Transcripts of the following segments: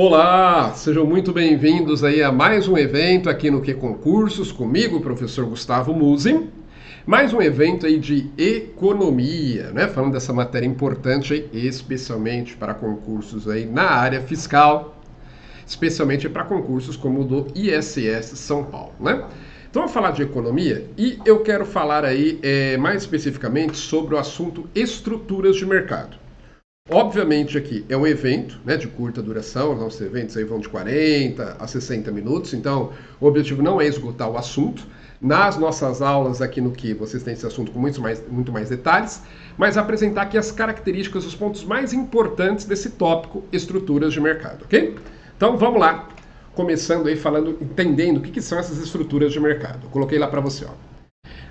Olá, sejam muito bem-vindos aí a mais um evento aqui no Que Concursos, comigo, professor Gustavo Musi. Mais um evento aí de economia, né? Falando dessa matéria importante aí, especialmente para concursos aí na área fiscal, especialmente para concursos como o do ISS São Paulo, né? Então vamos falar de economia e eu quero falar aí mais especificamente sobre o assunto estruturas de mercado. Obviamente aqui é um evento, né, de curta duração, os nossos eventos aí vão de 40 a 60 minutos, então o objetivo não é esgotar o assunto. Nas nossas aulas aqui no Que vocês têm esse assunto com muito mais detalhes, mas apresentar aqui as características, os pontos mais importantes desse tópico, estruturas de mercado, ok? Então vamos lá, começando aí falando, entendendo o que são essas estruturas de mercado. Eu coloquei lá para você, ó.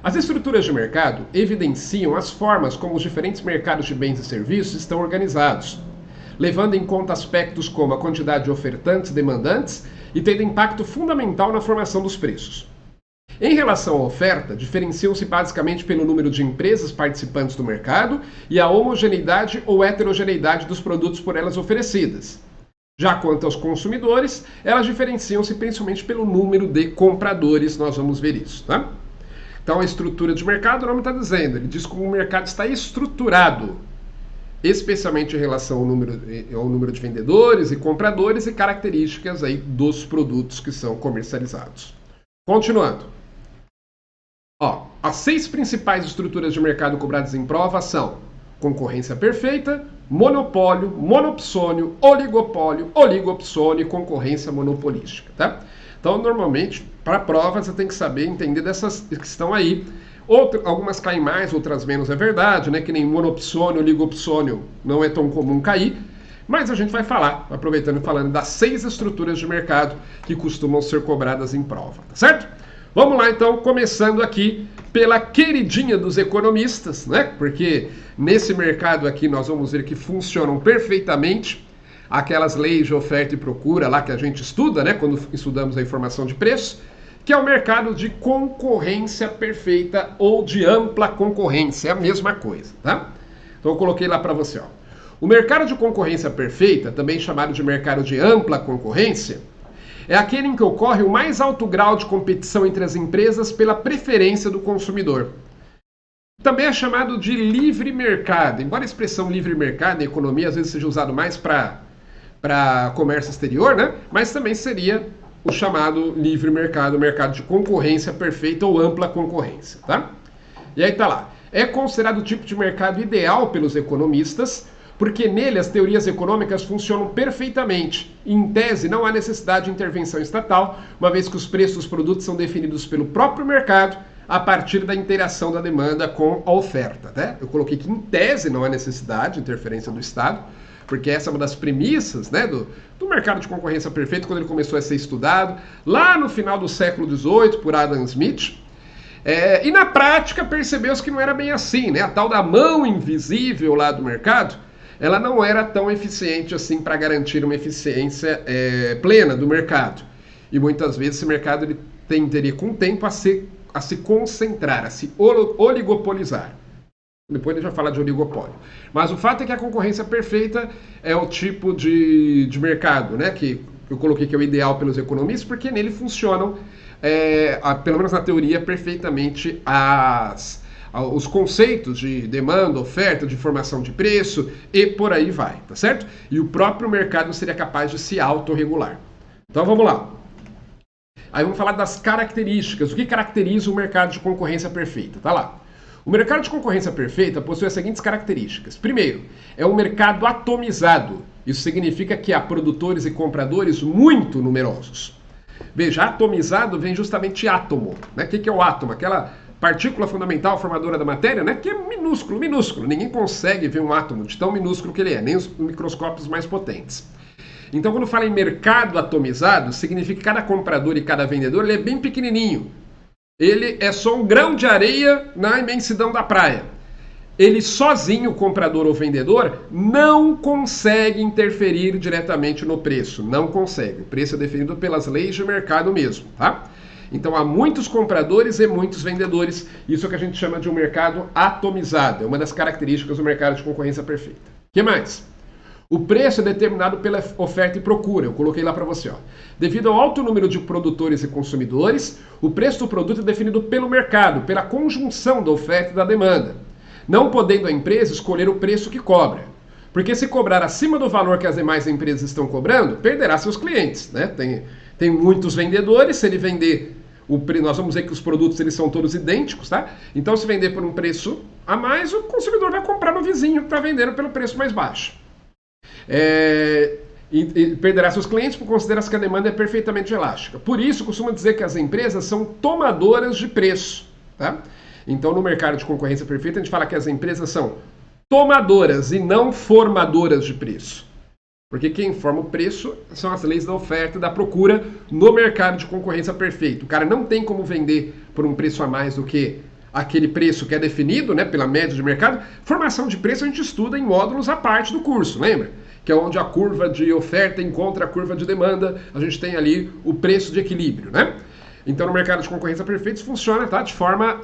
As estruturas de mercado evidenciam as formas como os diferentes mercados de bens e serviços estão organizados, levando em conta aspectos como a quantidade de ofertantes e demandantes e tendo impacto fundamental na formação dos preços. Em relação à oferta, diferenciam-se basicamente pelo número de empresas participantes do mercado e a homogeneidade ou heterogeneidade dos produtos por elas oferecidas. Já quanto aos consumidores, elas diferenciam-se principalmente pelo número de compradores, nós vamos ver isso, tá? Então, a estrutura de mercado, o nome está dizendo, ele diz como o mercado está estruturado, especialmente em relação ao número de vendedores e compradores e características aí dos produtos que são comercializados. Continuando. Ó, as 6 principais estruturas de mercado cobradas em prova são concorrência perfeita, monopólio, monopsônio, oligopólio, oligopsônio e concorrência monopolística, tá? Então, normalmente, para a prova, você tem que saber entender dessas que estão aí. Algumas caem mais, outras menos, é verdade, né? Que nem monopsônio, oligopsônio não é tão comum cair. Mas a gente vai falar, aproveitando e falando das 6 estruturas de mercado que costumam ser cobradas em prova, tá certo? Vamos lá, então, começando aqui pela queridinha dos economistas, né? Porque nesse mercado aqui nós vamos ver que funcionam perfeitamente aquelas leis de oferta e procura lá que a gente estuda, né, quando estudamos a informação de preço, que é o mercado de concorrência perfeita ou de ampla concorrência, é a mesma coisa, tá? Então eu coloquei lá para você, ó. O mercado de concorrência perfeita, também chamado de mercado de ampla concorrência, é aquele em que ocorre o mais alto grau de competição entre as empresas pela preferência do consumidor. Também é chamado de livre mercado, embora a expressão livre mercado em economia às vezes seja usado mais para comércio exterior, né? Mas também seria o chamado livre mercado, mercado de concorrência perfeita ou ampla concorrência, tá? E aí tá lá. É considerado o tipo de mercado ideal pelos economistas, porque nele as teorias econômicas funcionam perfeitamente. Em tese, não há necessidade de intervenção estatal, uma vez que os preços dos produtos são definidos pelo próprio mercado a partir da interação da demanda com a oferta, né? Eu coloquei que em tese não há necessidade de interferência do Estado, porque essa é uma das premissas, né, do mercado de concorrência perfeito, quando ele começou a ser estudado, lá no final do século XVIII, por Adam Smith. E na prática percebeu-se que não era bem assim, né? A tal da mão invisível lá do mercado, ela não era tão eficiente assim para garantir uma eficiência plena do mercado. E muitas vezes esse mercado ele tenderia com o tempo a se concentrar, a se oligopolizar. Depois a gente vai falar de oligopólio. Mas o fato é que a concorrência perfeita é o tipo de mercado, né, que eu coloquei que é o ideal pelos economistas, porque nele funcionam, pelo menos na teoria, perfeitamente os conceitos de demanda, oferta, de formação de preço e por aí vai, tá certo? E o próprio mercado seria capaz de se autorregular. Então vamos lá. Aí vamos falar das características. O que caracteriza o mercado de concorrência perfeita? Tá lá. O mercado de concorrência perfeita possui as seguintes características. Primeiro, é um mercado atomizado. Isso significa que há produtores e compradores muito numerosos. Veja, atomizado vem justamente de átomo, né? O que é o átomo? Aquela partícula fundamental formadora da matéria, né? Que é minúsculo, minúsculo. Ninguém consegue ver um átomo de tão minúsculo que ele é, nem os microscópios mais potentes. Então, quando fala em mercado atomizado, significa que cada comprador e cada vendedor ele é bem pequenininho. Ele é só um grão de areia na imensidão da praia. Ele sozinho, o comprador ou vendedor, não consegue interferir diretamente no preço. Não consegue. O preço é definido pelas leis de mercado mesmo, tá? Então há muitos compradores e muitos vendedores. Isso é o que a gente chama de um mercado atomizado. É uma das características do mercado de concorrência perfeita. O que mais? O preço é determinado pela oferta e procura. Eu coloquei lá para você. Ó. Devido ao alto número de produtores e consumidores, o preço do produto é definido pelo mercado, pela conjunção da oferta e da demanda, não podendo a empresa escolher o preço que cobra. Porque se cobrar acima do valor que as demais empresas estão cobrando, perderá seus clientes. Né? Tem muitos vendedores, se ele vender... Nós vamos ver que os produtos eles são todos idênticos, tá? Então, se vender por um preço a mais, o consumidor vai comprar no vizinho que está vendendo pelo preço mais baixo. E perderá seus clientes por considerar que a demanda é perfeitamente elástica. Por isso, costuma dizer que as empresas são tomadoras de preço, tá? Então, no mercado de concorrência perfeita, a gente fala que as empresas são tomadoras e não formadoras de preço. Porque quem forma o preço são as leis da oferta e da procura no mercado de concorrência perfeito. O cara não tem como vender por um preço a mais do que aquele preço que é definido, né, pela média de mercado. Formação de preço a gente estuda em módulos à parte do curso, lembra? Que é onde a curva de oferta encontra a curva de demanda. A gente tem ali o preço de equilíbrio, né? Então, no mercado de concorrência perfeito, isso funciona, tá, de forma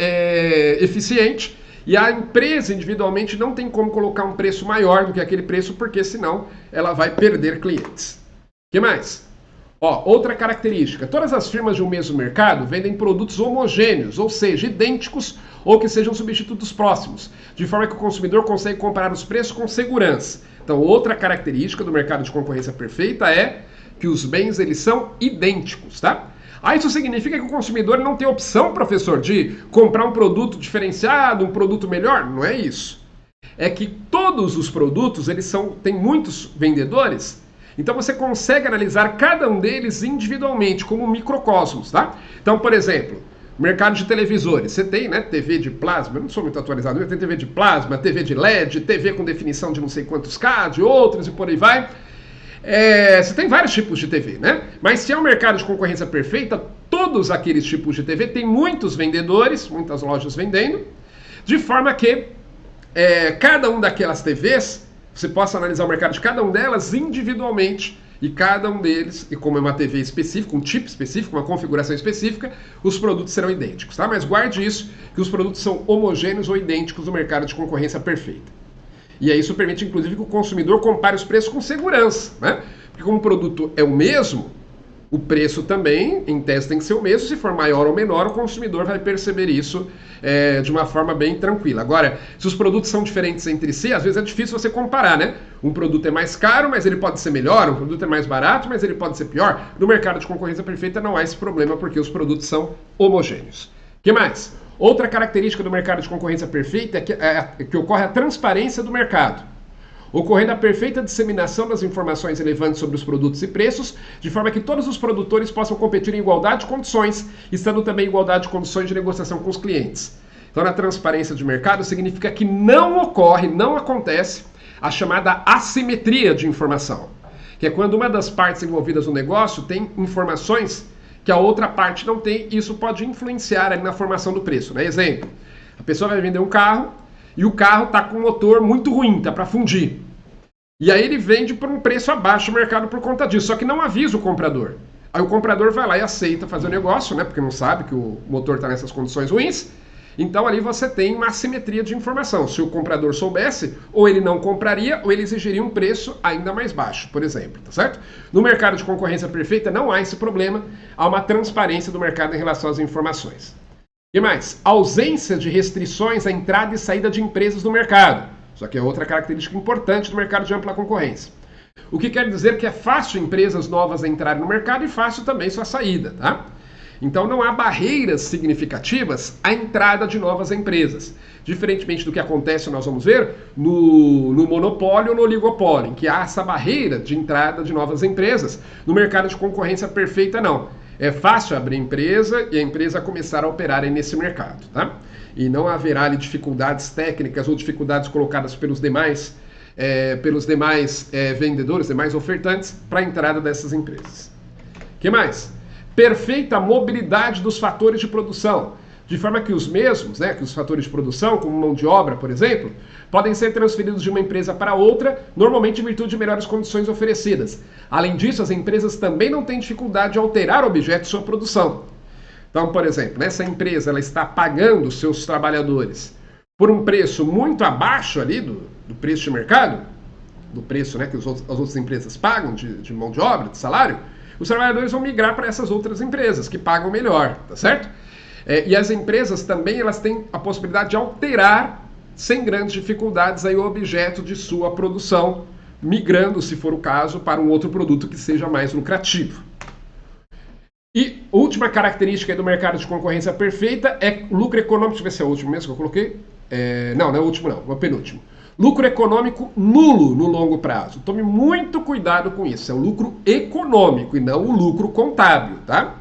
eficiente. E a empresa individualmente não tem como colocar um preço maior do que aquele preço, porque senão ela vai perder clientes. O que mais? Outra característica. Todas as firmas de um mesmo mercado vendem produtos homogêneos, ou seja, idênticos ou que sejam substitutos próximos, de forma que o consumidor consegue comparar os preços com segurança. Então, outra característica do mercado de concorrência perfeita é que os bens eles são idênticos, tá? Isso significa que o consumidor não tem opção, professor, de comprar um produto diferenciado, um produto melhor? Não é isso. É que todos os produtos, têm muitos vendedores, então você consegue analisar cada um deles individualmente, como microcosmos, tá? Então, por exemplo, mercado de televisores. Você tem, né, TV de plasma, eu não sou muito atualizado, mas tem TV de plasma, TV de LED, TV com definição de não sei quantos K, de outros e por aí vai. Você tem vários tipos de TV, né? Mas se é um mercado de concorrência perfeita, todos aqueles tipos de TV tem muitos vendedores, muitas lojas vendendo, de forma que cada um daquelas TVs, você possa analisar o mercado de cada um delas individualmente, e cada um deles, e como é uma TV específica, um tipo específico, uma configuração específica, os produtos serão idênticos, tá? Mas guarde isso, que os produtos são homogêneos ou idênticos no mercado de concorrência perfeita. E aí isso permite, inclusive, que o consumidor compare os preços com segurança, né? Porque como o produto é o mesmo, o preço também, em tese, tem que ser o mesmo. Se for maior ou menor, o consumidor vai perceber isso de uma forma bem tranquila. Agora, se os produtos são diferentes entre si, às vezes é difícil você comparar, né? Um produto é mais caro, mas ele pode ser melhor. Um produto é mais barato, mas ele pode ser pior. No mercado de concorrência perfeita não há esse problema, porque os produtos são homogêneos. O que mais? Outra característica do mercado de concorrência perfeita é que ocorre a transparência do mercado, ocorrendo a perfeita disseminação das informações relevantes sobre os produtos e preços, de forma que todos os produtores possam competir em igualdade de condições, estando também em igualdade de condições de negociação com os clientes. Então, a transparência de mercado significa que não acontece a chamada assimetria de informação, que é quando uma das partes envolvidas no negócio tem informações que a outra parte não tem, e isso pode influenciar ali na formação do preço, né? Exemplo, a pessoa vai vender um carro e o carro está com um motor muito ruim, tá para fundir. E aí ele vende por um preço abaixo do mercado por conta disso, só que não avisa o comprador. Aí o comprador vai lá e aceita fazer o negócio, né? Porque não sabe que o motor está nessas condições ruins. Então ali você tem uma assimetria de informação. Se o comprador soubesse, ou ele não compraria, ou ele exigiria um preço ainda mais baixo, por exemplo, tá certo? No mercado de concorrência perfeita não há esse problema, há uma transparência do mercado em relação às informações. E mais, ausência de restrições à entrada e saída de empresas do mercado. Isso aqui é outra característica importante do mercado de ampla concorrência. O que quer dizer que é fácil empresas novas entrarem no mercado e fácil também sua saída, tá? Então não há barreiras significativas à entrada de novas empresas. Diferentemente do que acontece, nós vamos ver, no monopólio ou no oligopólio, em que há essa barreira de entrada de novas empresas. No mercado de concorrência perfeita, não. É fácil abrir empresa e a empresa começar a operar nesse mercado, tá? E não haverá ali dificuldades técnicas ou dificuldades colocadas pelos demais vendedores, demais ofertantes, para a entrada dessas empresas. O que mais? Perfeita mobilidade dos fatores de produção, de forma que os mesmos, né, que os fatores de produção, como mão de obra, por exemplo, podem ser transferidos de uma empresa para outra, normalmente em virtude de melhores condições oferecidas. Além disso, as empresas também não têm dificuldade de alterar objetos de sua produção. Então, por exemplo, essa empresa ela está pagando seus trabalhadores por um preço muito abaixo ali do preço de mercado, do preço, né, que as outras empresas pagam de mão de obra, de salário, os trabalhadores vão migrar para essas outras empresas que pagam melhor, tá certo? E as empresas também elas têm a possibilidade de alterar sem grandes dificuldades aí o objeto de sua produção, migrando, se for o caso, para um outro produto que seja mais lucrativo. E última característica do mercado de concorrência perfeita é lucro econômico. Deixa eu ver se é o último mesmo que eu coloquei. Não é o último não, é o penúltimo. Lucro econômico nulo no longo prazo. Tome muito cuidado com isso. É o lucro econômico e não o lucro contábil, tá?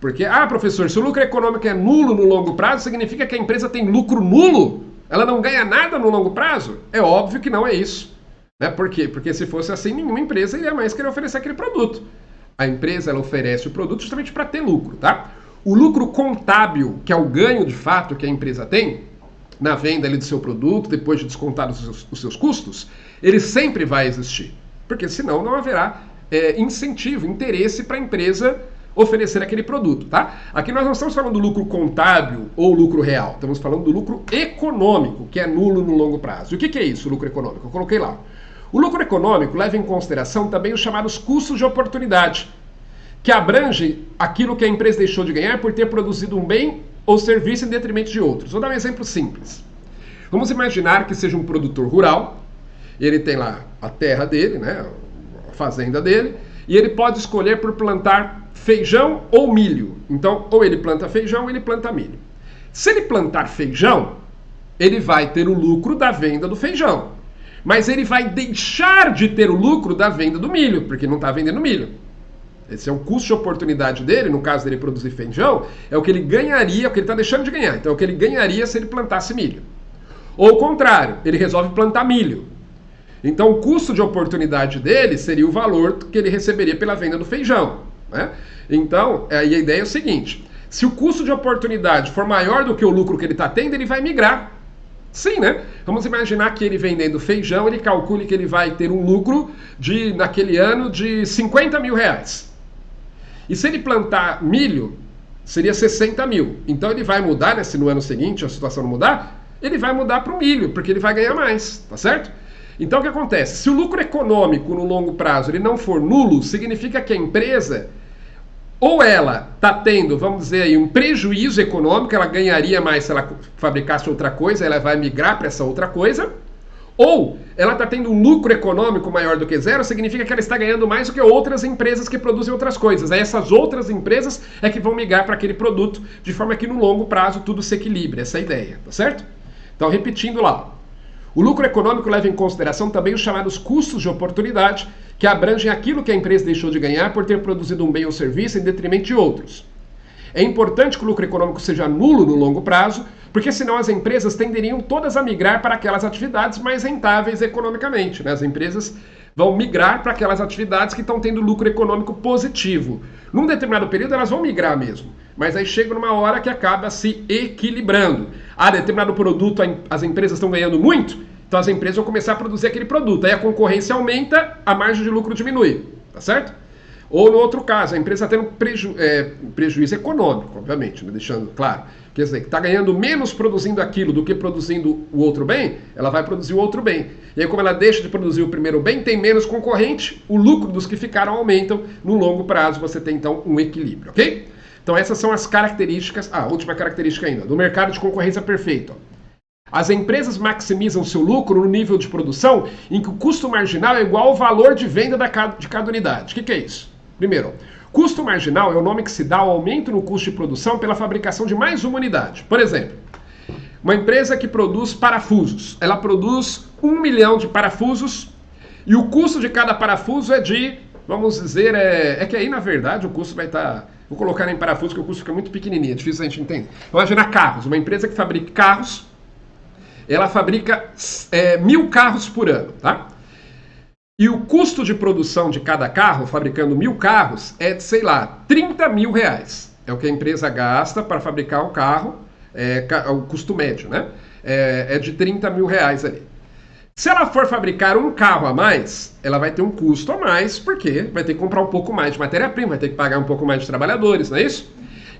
Porque, professor, se o lucro econômico é nulo no longo prazo, significa que a empresa tem lucro nulo? Ela não ganha nada no longo prazo? É óbvio que não é isso. Né? Por quê? Porque se fosse assim, nenhuma empresa iria mais querer oferecer aquele produto. A empresa ela oferece o produto justamente para ter lucro, tá? O lucro contábil, que é o ganho de fato que a empresa tem na venda ali do seu produto, depois de descontar os seus custos, ele sempre vai existir. Porque senão não haverá incentivo, interesse para a empresa oferecer aquele produto, tá? Aqui nós não estamos falando do lucro contábil ou lucro real, estamos falando do lucro econômico, que é nulo no longo prazo. E o que é isso, o lucro econômico? Eu coloquei lá. O lucro econômico leva em consideração também os chamados custos de oportunidade, que abrange aquilo que a empresa deixou de ganhar por ter produzido um bem ou serviço em detrimento de outros. Vou dar um exemplo simples. Vamos imaginar que seja um produtor rural, ele tem lá a terra dele, né, a fazenda dele, e ele pode escolher por plantar feijão ou milho. Então, ou ele planta feijão ou ele planta milho. Se ele plantar feijão, ele vai ter o lucro da venda do feijão. Mas ele vai deixar de ter o lucro da venda do milho, porque não está vendendo milho. Esse é o custo de oportunidade dele, no caso dele produzir feijão, é o que ele ganharia, o que ele está deixando de ganhar. Então é o que ele ganharia se ele plantasse milho. Ou o contrário, ele resolve plantar milho. Então o custo de oportunidade dele seria o valor que ele receberia pela venda do feijão. Né? Então, aí a ideia é o seguinte, se o custo de oportunidade for maior do que o lucro que ele está tendo, ele vai migrar. Sim, né? Vamos imaginar que ele vendendo feijão, ele calcule que ele vai ter um lucro naquele ano de 50 mil reais. E se ele plantar milho, seria 60 mil. Então ele vai mudar, né? Se no ano seguinte a situação não mudar, ele vai mudar para o milho, porque ele vai ganhar mais, tá certo? Então o que acontece? Se o lucro econômico no longo prazo ele não for nulo, significa que a empresa, ou ela está tendo, vamos dizer aí, um prejuízo econômico, ela ganharia mais se ela fabricasse outra coisa, ela vai migrar para essa outra coisa, ou ela está tendo um lucro econômico maior do que zero, significa que ela está ganhando mais do que outras empresas que produzem outras coisas. Aí essas outras empresas é que vão migrar para aquele produto, de forma que no longo prazo tudo se equilibre, essa é a ideia, tá certo? Então, repetindo lá. O lucro econômico leva em consideração também os chamados custos de oportunidade, que abrangem aquilo que a empresa deixou de ganhar por ter produzido um bem ou serviço em detrimento de outros. É importante que o lucro econômico seja nulo no longo prazo, porque senão as empresas tenderiam todas a migrar para aquelas atividades mais rentáveis economicamente. Né? As empresas vão migrar para aquelas atividades que estão tendo lucro econômico positivo. Num determinado período elas vão migrar mesmo, mas aí chega numa hora que acaba se equilibrando. Determinado produto as empresas estão ganhando muito, então as empresas vão começar a produzir aquele produto. Aí a concorrência aumenta, a margem de lucro diminui, tá certo? Ou no outro caso, a empresa está tendo prejuízo econômico, obviamente, né? Deixando claro. Quer dizer, que está ganhando menos produzindo aquilo do que produzindo o outro bem, ela vai produzir o outro bem. E aí, como ela deixa de produzir o primeiro bem, tem menos concorrente, o lucro dos que ficaram aumentam. No longo prazo, você tem, então, um equilíbrio, ok? Então, essas são as características, a última característica ainda, do mercado de concorrência perfeito. As empresas maximizam seu lucro no nível de produção em que o custo marginal é igual ao valor de venda de cada unidade. O que é isso? Primeiro, custo marginal é o nome que se dá ao aumento no custo de produção pela fabricação de mais uma unidade. Por exemplo, uma empresa que produz parafusos. Ela produz 1 milhão de parafusos e o custo de cada parafuso é de, vamos dizer, que aí na verdade o custo vai estar... Vou colocar em parafuso que o custo fica muito pequenininho, é difícil a gente entender. Vamos imaginar carros. Uma empresa que fabrica carros, ela fabrica 1.000 carros por ano, tá? E o custo de produção de cada carro, fabricando 1.000 carros, é de, sei lá, 30 mil reais. É o que a empresa gasta para fabricar um carro, o custo médio, né? É de 30 mil reais ali. Se ela for fabricar um carro a mais, ela vai ter um custo a mais, porque vai ter que comprar um pouco mais de matéria-prima, vai ter que pagar um pouco mais de trabalhadores, não é isso?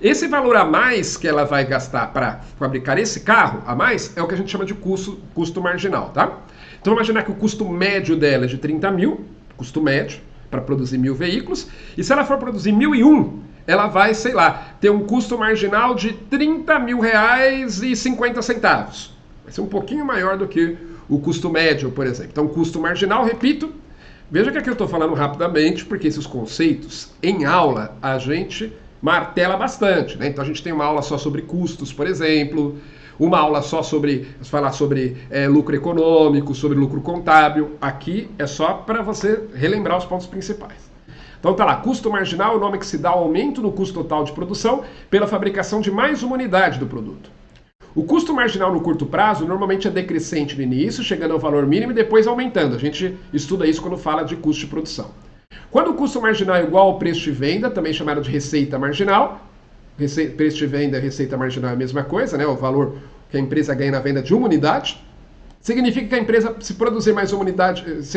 Esse valor a mais que ela vai gastar para fabricar esse carro a mais é o que a gente chama de custo marginal, tá? Então vamos imaginar que o custo médio dela é de 30 mil, custo médio, para produzir 1.000 veículos, e se ela for produzir 1.001, ela vai, sei lá, ter um custo marginal de R$30.000,50. Vai ser um pouquinho maior do que o custo médio, por exemplo. Então, custo marginal, repito, veja que aqui eu estou falando rapidamente, porque esses conceitos, em aula, a gente martela bastante, né? Então, a gente tem uma aula só sobre custos, por exemplo, uma aula só sobre falar sobre lucro econômico, sobre lucro contábil. Aqui é só para você relembrar os pontos principais. Então tá lá, custo marginal é o nome que se dá ao aumento no custo total de produção pela fabricação de mais uma unidade do produto. O custo marginal no curto prazo normalmente é decrescente no início, chegando ao valor mínimo e depois aumentando. A gente estuda isso quando fala de custo de produção. Quando o custo marginal é igual ao preço de venda, também chamado de receita marginal, preço de venda e receita marginal é a mesma coisa, né? O valor que a empresa ganha na venda de uma unidade. Significa que a empresa, se a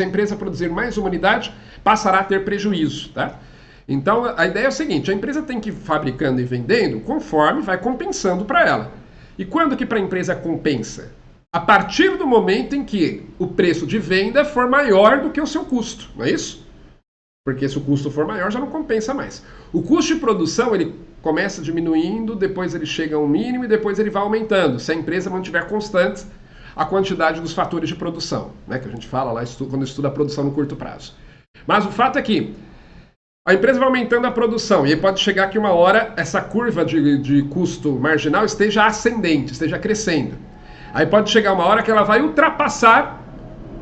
empresa produzir mais uma unidade, passará a ter prejuízo, tá? Então, a ideia é o seguinte, a empresa tem que ir fabricando e vendendo conforme vai compensando para ela. E quando que para a empresa compensa? A partir do momento em que o preço de venda for maior do que o seu custo, não é isso? Porque se o custo for maior, já não compensa mais. O custo de produção, ele começa diminuindo, depois ele chega a um mínimo e depois ele vai aumentando, se a empresa mantiver constante a quantidade dos fatores de produção, né, que a gente fala lá quando estuda a produção no curto prazo. Mas o fato é que a empresa vai aumentando a produção e aí pode chegar que uma hora essa curva de custo marginal esteja ascendente, esteja crescendo. Aí pode chegar uma hora que ela vai ultrapassar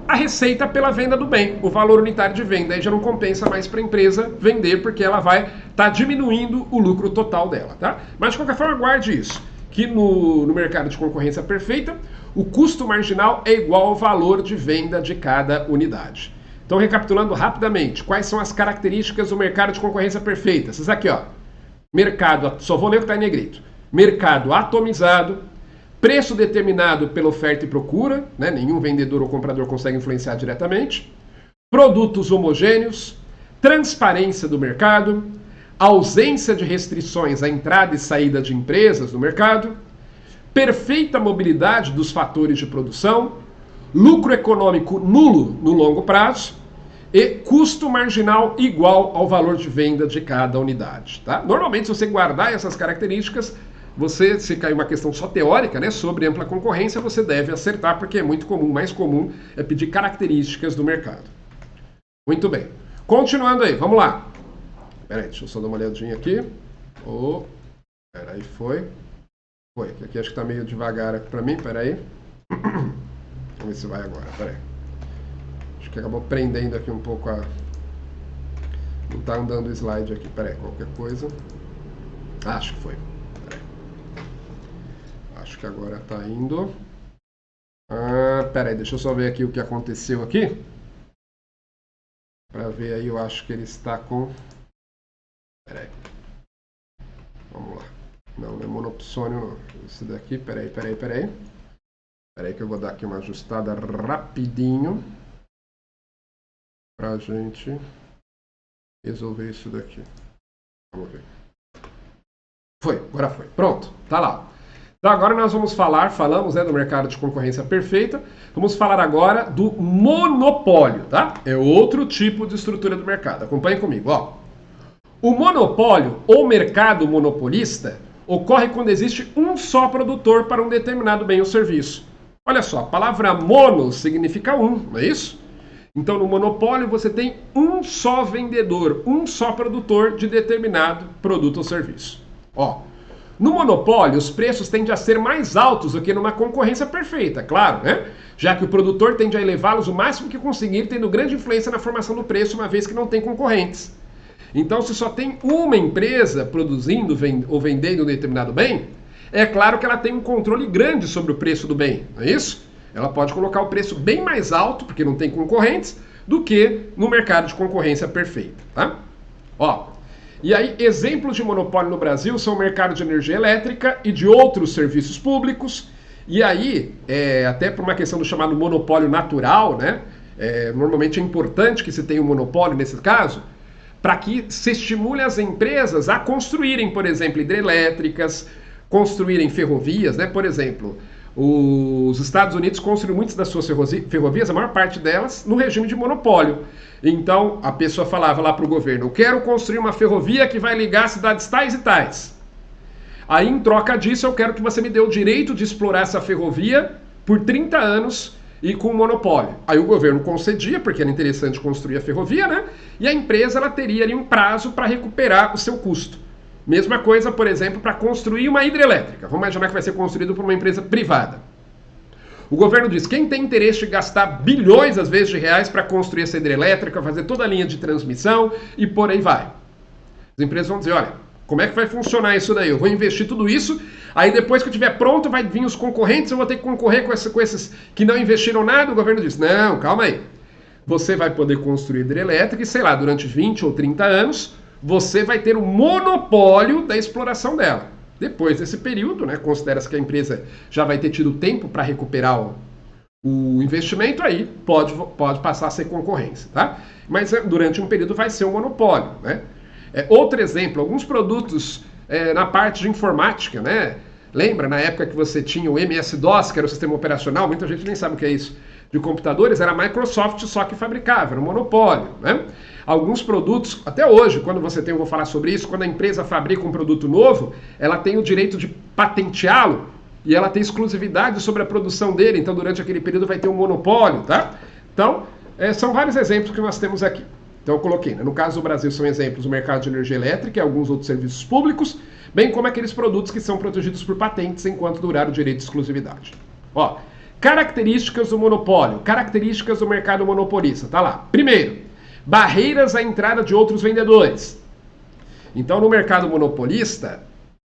a receita pela venda do bem, o valor unitário de venda. Aí já não compensa mais para a empresa vender, porque ela vai estar diminuindo o lucro total dela, tá? Mas de qualquer forma, guarde isso, que no mercado de concorrência perfeita, o custo marginal é igual ao valor de venda de cada unidade. Então, recapitulando rapidamente, quais são as características do mercado de concorrência perfeita? Essas aqui, ó. Mercado, só vou ler o que está em negrito. Mercado atomizado, preço determinado pela oferta e procura, né? Nenhum vendedor ou comprador consegue influenciar diretamente. Produtos homogêneos, transparência do mercado, ausência de restrições à entrada e saída de empresas no mercado, perfeita mobilidade dos fatores de produção, lucro econômico nulo no longo prazo e custo marginal igual ao valor de venda de cada unidade. Tá? Normalmente, se você guardar essas características, se cair uma questão só teórica, né, sobre ampla concorrência, você deve acertar, porque é muito comum, mais comum é pedir características do mercado. Muito bem. Continuando aí, vamos lá. Peraí, deixa eu só dar uma olhadinha aqui. Peraí, foi, que aqui acho que tá meio devagar aqui pra mim, peraí. Vamos ver se vai agora, peraí. Acho que acabou prendendo aqui um pouco a... Não tá andando o slide aqui, peraí, qualquer coisa. Acho que foi, peraí. Acho que agora tá indo. Peraí, deixa eu só ver aqui o que aconteceu aqui. Pra ver aí, eu acho que ele está com... Peraí. Vamos lá. Não é monopsônio não. Esse daqui, peraí. Peraí que eu vou dar aqui uma ajustada rapidinho pra gente resolver isso daqui. Vamos ver. Agora foi. Pronto, tá lá. Então agora nós falamos do mercado de concorrência perfeita. Vamos falar agora do monopólio, tá? É outro tipo de estrutura do mercado. Acompanhe comigo, ó. O monopólio ou mercado monopolista ocorre quando existe um só produtor para um determinado bem ou serviço. Olha só, a palavra mono significa um, não é isso? Então no monopólio você tem um só vendedor, um só produtor de determinado produto ou serviço. Ó, no monopólio os preços tendem a ser mais altos do que numa concorrência perfeita, claro, né? Já que o produtor tende a elevá-los o máximo que conseguir, tendo grande influência na formação do preço, uma vez que não tem concorrentes. Então, se só tem uma empresa produzindo ou vendendo um determinado bem, é claro que ela tem um controle grande sobre o preço do bem, não é isso? Ela pode colocar o preço bem mais alto, porque não tem concorrentes, do que no mercado de concorrência perfeita, tá? Ó, e aí, exemplos de monopólio no Brasil são o mercado de energia elétrica e de outros serviços públicos. E aí, até por uma questão do chamado monopólio natural, né? Normalmente é importante que se tenha um monopólio nesse caso, para que se estimule as empresas a construírem, por exemplo, hidrelétricas, construírem ferrovias, né? Por exemplo, Os Estados Unidos construíram muitas das suas ferrovias, a maior parte delas, no regime de monopólio. Então, a pessoa falava lá para o governo, eu quero construir uma ferrovia que vai ligar cidades tais e tais. Aí, em troca disso, eu quero que você me dê o direito de explorar essa ferrovia por 30 anos e com monopólio. Aí o governo concedia, porque era interessante construir a ferrovia, né? E a empresa ela teria ali um prazo para recuperar o seu custo. Mesma coisa, por exemplo, para construir uma hidrelétrica. Vamos imaginar que vai ser construído por uma empresa privada. O governo diz, quem tem interesse de gastar bilhões, às vezes, de reais para construir essa hidrelétrica, fazer toda a linha de transmissão e por aí vai. As empresas vão dizer, olha, como é que vai funcionar isso daí? Eu vou investir tudo isso, aí depois que eu estiver pronto, vai vir os concorrentes, eu vou ter que concorrer com esses que não investiram nada. O governo diz, não, calma aí. Você vai poder construir hidrelétrica e, sei lá, durante 20 ou 30 anos, você vai ter o monopólio da exploração dela. Depois desse período, né, considera-se que a empresa já vai ter tido tempo para recuperar o investimento, aí pode passar a ser concorrência, tá? Mas durante um período vai ser um monopólio, né? Outro exemplo, alguns produtos na parte de informática, né? Lembra, na época que você tinha o MS-DOS, que era o sistema operacional, muita gente nem sabe o que é isso, de computadores, era a Microsoft só que fabricava, era um monopólio, né? Alguns produtos, até hoje, quando você tem, eu vou falar sobre isso, quando a empresa fabrica um produto novo, ela tem o direito de patenteá-lo e ela tem exclusividade sobre a produção dele, então durante aquele período vai ter um monopólio, tá? Então, são vários exemplos que nós temos aqui. Então eu coloquei, né? No caso do Brasil são exemplos o mercado de energia elétrica e alguns outros serviços públicos, bem como aqueles produtos que são protegidos por patentes enquanto durar o direito de exclusividade. Ó, características do monopólio, características do mercado monopolista, tá lá. Primeiro, barreiras à entrada de outros vendedores. Então, no mercado monopolista,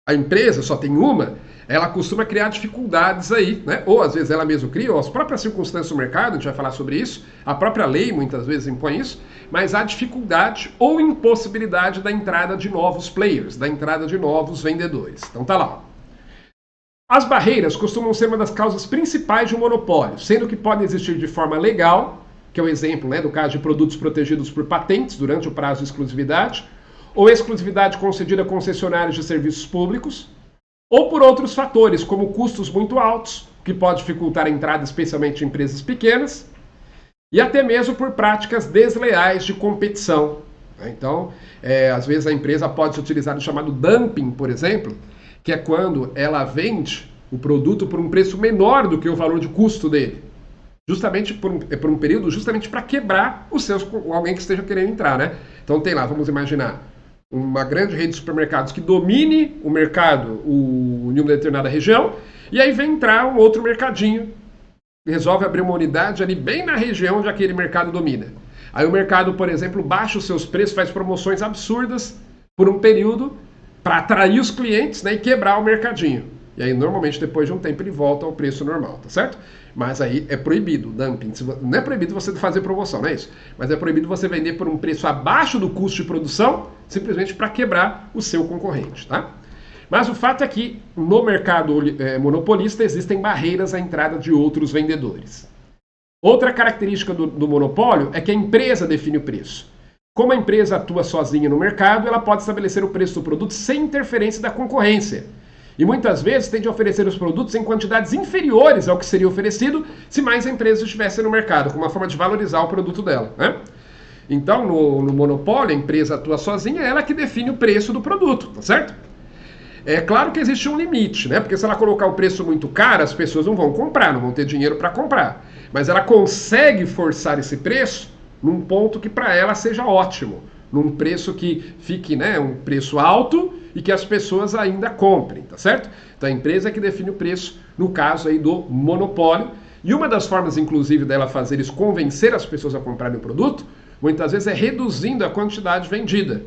a empresa só tem uma, ela costuma criar dificuldades aí, né? Ou às vezes ela mesma cria, ou as próprias circunstâncias do mercado, a gente vai falar sobre isso, a própria lei muitas vezes impõe isso, mas há dificuldade ou impossibilidade da entrada de novos players, da entrada de novos vendedores. Então tá lá. As barreiras costumam ser uma das causas principais de um monopólio, sendo que podem existir de forma legal, que é o exemplo, né, do caso de produtos protegidos por patentes durante o prazo de exclusividade, ou exclusividade concedida a concessionários de serviços públicos, ou por outros fatores, como custos muito altos, que pode dificultar a entrada especialmente de empresas pequenas, e até mesmo por práticas desleais de competição. Então, às vezes a empresa pode utilizar o chamado dumping, por exemplo, que é quando ela vende o produto por um preço menor do que o valor de custo dele. Justamente por um período, justamente para quebrar alguém que esteja querendo entrar, né? Então tem lá, vamos imaginar, uma grande rede de supermercados que domine o mercado em uma determinada região, e aí vem entrar um outro mercadinho, resolve abrir uma unidade ali bem na região onde aquele mercado domina. Aí o mercado, por exemplo, baixa os seus preços, faz promoções absurdas por um período para atrair os clientes, né, e quebrar o mercadinho. E aí, normalmente, depois de um tempo, ele volta ao preço normal, tá certo? Mas aí é proibido o dumping. Não é proibido você fazer promoção, não é isso? Mas é proibido você vender por um preço abaixo do custo de produção, simplesmente para quebrar o seu concorrente, tá? Mas o fato é que no mercado monopolista existem barreiras à entrada de outros vendedores. Outra característica do monopólio é que a empresa define o preço. Como a empresa atua sozinha no mercado, ela pode estabelecer o preço do produto sem interferência da concorrência. E muitas vezes tem de oferecer os produtos em quantidades inferiores ao que seria oferecido se mais empresas estivessem no mercado, como uma forma de valorizar o produto dela, né? Então, no monopólio, a empresa atua sozinha, ela que define o preço do produto, tá certo? É claro que existe um limite, né? Porque se ela colocar o preço muito caro, as pessoas não vão comprar, não vão ter dinheiro para comprar. Mas ela consegue forçar esse preço num ponto que para ela seja ótimo, num preço que fique, né, um preço alto e que as pessoas ainda comprem, tá certo? Então a empresa é que define o preço, no caso aí do monopólio. E uma das formas, inclusive, dela fazer isso, convencer as pessoas a comprarem o produto, muitas vezes é reduzindo a quantidade vendida.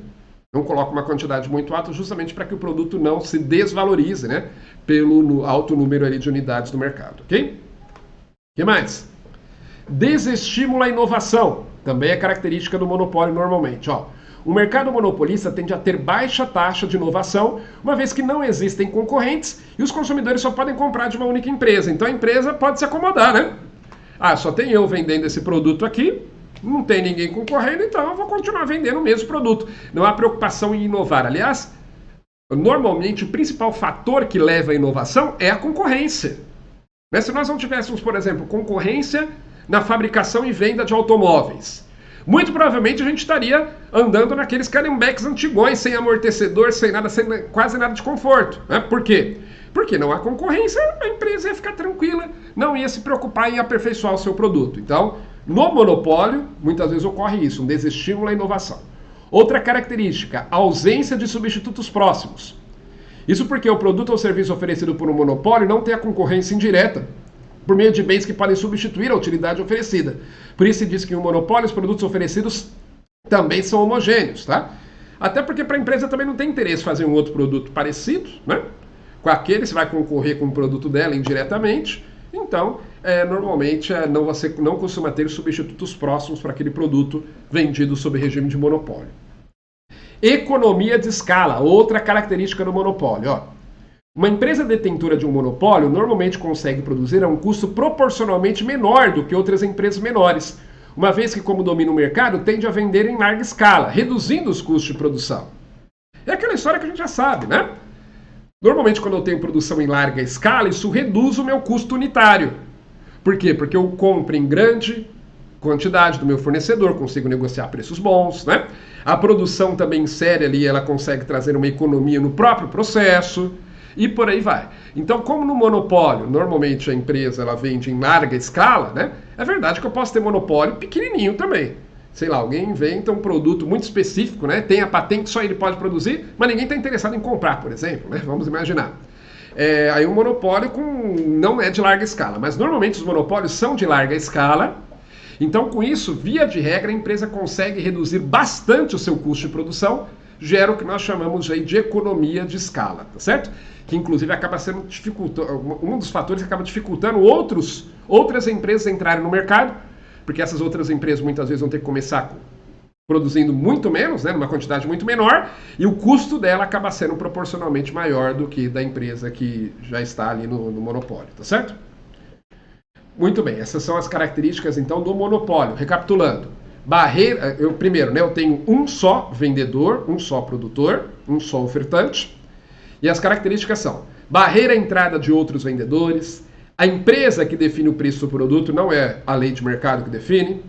Não coloca uma quantidade muito alta justamente para que o produto não se desvalorize, né, pelo alto número ali de unidades do mercado, ok? O que mais? Desestímulo à inovação. Também é característica do monopólio normalmente, ó. O mercado monopolista tende a ter baixa taxa de inovação, uma vez que não existem concorrentes e os consumidores só podem comprar de uma única empresa. Então a empresa pode se acomodar, né? Ah, só tem eu vendendo esse produto aqui, não tem ninguém concorrendo, então eu vou continuar vendendo o mesmo produto. Não há preocupação em inovar. Aliás, normalmente o principal fator que leva à inovação é a concorrência. Né? Se nós não tivéssemos, por exemplo, concorrência na fabricação e venda de automóveis, muito provavelmente a gente estaria andando naqueles carimbeques antigões, sem amortecedor, sem nada, sem quase nada de conforto. Né? Por quê? Porque não há concorrência, a empresa ia ficar tranquila, não ia se preocupar em aperfeiçoar o seu produto. Então, no monopólio, muitas vezes ocorre isso, um desestímulo à inovação. Outra característica, a ausência de substitutos próximos. Isso porque o produto ou serviço oferecido por um monopólio não tem a concorrência indireta, por meio de bens que podem substituir a utilidade oferecida. Por isso se diz que em um monopólio os produtos oferecidos também são homogêneos, tá? Até porque para a empresa também não tem interesse fazer um outro produto parecido, né? Com aquele você vai concorrer com o produto dela indiretamente, então normalmente você não costuma ter substitutos próximos para aquele produto vendido sob regime de monopólio. Economia de escala, outra característica do monopólio. Ó. Uma empresa detentora de um monopólio normalmente consegue produzir a um custo proporcionalmente menor do que outras empresas menores, uma vez que, como domina o mercado, tende a vender em larga escala, reduzindo os custos de produção. É aquela história que a gente já sabe, né? Normalmente, quando eu tenho produção em larga escala, isso reduz o meu custo unitário. Por quê? Porque eu compro em grande quantidade do meu fornecedor, consigo negociar preços bons, né? A produção também em série ali, ela consegue trazer uma economia no próprio processo e por aí vai. Então, como no monopólio, normalmente a empresa ela vende em larga escala, né? É verdade que eu posso ter monopólio pequenininho também. Sei lá, alguém inventa um produto muito específico, né? Tem a patente, só ele pode produzir, mas ninguém está interessado em comprar, por exemplo, né? Vamos imaginar. Aí um monopólio não é de larga escala, mas normalmente os monopólios são de larga escala. Então, com isso, via de regra, a empresa consegue reduzir bastante o seu custo de produção, gera o que nós chamamos aí de economia de escala, tá certo? Que inclusive acaba sendo um dos fatores que acaba dificultando outras empresas entrarem no mercado, porque essas outras empresas muitas vezes vão ter que começar produzindo muito menos, né, numa quantidade muito menor, e o custo dela acaba sendo proporcionalmente maior do que da empresa que já está ali no monopólio, tá certo? Muito bem, essas são as características então do monopólio. Recapitulando, primeiro, né, eu tenho um só vendedor, um só produtor, um só ofertante, e as características são: barreira à entrada de outros vendedores, a empresa que define o preço do produto, não é a lei de mercado que define,